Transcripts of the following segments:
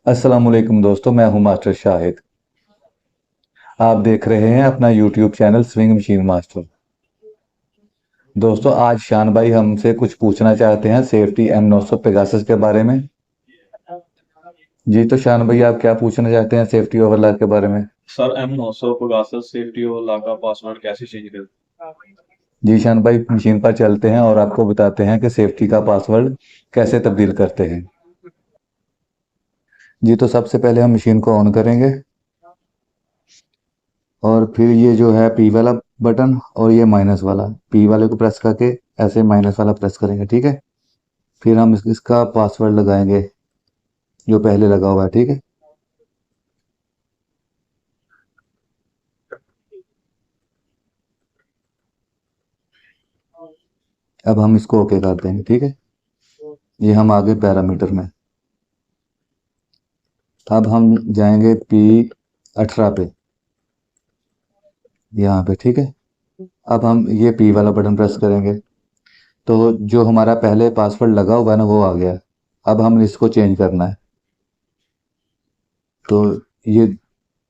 अस्सलाम वालेकुम दोस्तों, मैं हूं मास्टर शाहिद। आप देख रहे हैं अपना YouTube channel swing machine master. दोस्तों, आज शान भाई हमसे कुछ पूछना चाहते हैं सेफ्टी M900 पेगासस के बारे में। जी तो शान भाई, आप क्या पूछना चाहते हैं सेफ्टी ओवरलॉक के बारे में? Sir M900 Pegasus safety overlock का पासवर्ड कैसे चेंज करें? जी शान भाई, मशीन पर चलते हैं और आपको बताते हैं कि सेफ्टी का पासवर्ड कैसे तब्दील करते हैं। जी तो सबसे पहले हम मशीन को ऑन करेंगे और फिर ये जो है पी वाला बटन और ये माइनस वाला, पी वाले को प्रेस करके ऐसे माइनस वाला प्रेस करेंगे, ठीक है। फिर हम इसका पासवर्ड लगाएंगे जो पहले लगा हुआ है, ठीक है। अब हम इसको ओके कर देंगे, ठीक है। ये हम आगे पैरामीटर में, अब हम जाएंगे P18 पे, यहाँ पे, ठीक है। अब हम ये पी वाला बटन प्रेस करेंगे तो जो हमारा पहले पासवर्ड लगा हुआ है ना, वो आ गया। अब हम इसको चेंज करना है तो ये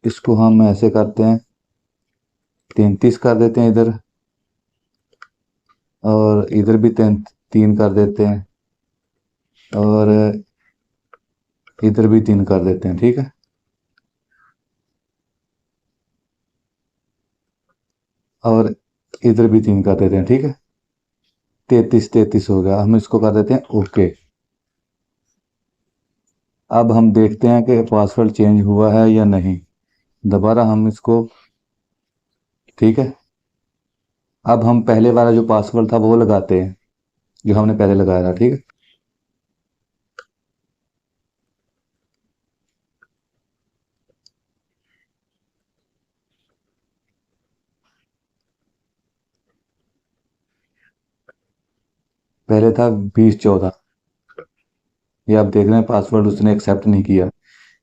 इसको हम ऐसे करते हैं, 33 कर देते हैं इधर, और इधर भी 3 कर देते हैं, और इधर भी 3 कर देते हैं, ठीक है। और इधर भी 3 कर देते हैं, ठीक है। 33 हो गया। हम इसको कर देते हैं ओके। अब हम देखते हैं कि पासवर्ड चेंज हुआ है या नहीं। दोबारा हम इसको, ठीक है। अब हम पहले वाला जो पासवर्ड था वो लगाते हैं जो हमने पहले लगाया था, ठीक है। पहले था 2014। ये आप देख रहे हैं पासवर्ड उसने एक्सेप्ट नहीं किया।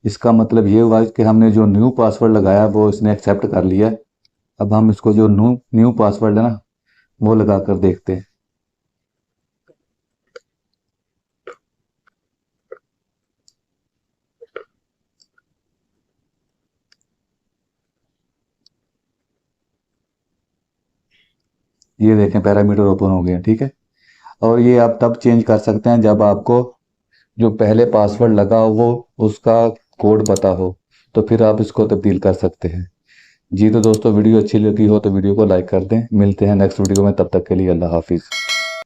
इसका मतलब ये हुआ कि हमने जो न्यू पासवर्ड लगाया वो इसने एक्सेप्ट कर लिया। अब हम इसको जो न्यू न्यू पासवर्ड है ना, वो लगा कर देखते हैं। ये देखें पैरामीटर ओपन हो गए हैं, ठीक है। और ये आप तब चेंज कर सकते हैं जब आपको जो पहले पासवर्ड लगा हो वो उसका कोड पता हो, तो फिर आप इसको तब्दील कर सकते हैं। जी तो दोस्तों, वीडियो अच्छी लगी हो तो वीडियो को लाइक कर दें। मिलते हैं नेक्स्ट वीडियो में, तब तक के लिए अल्लाह हाफिज़।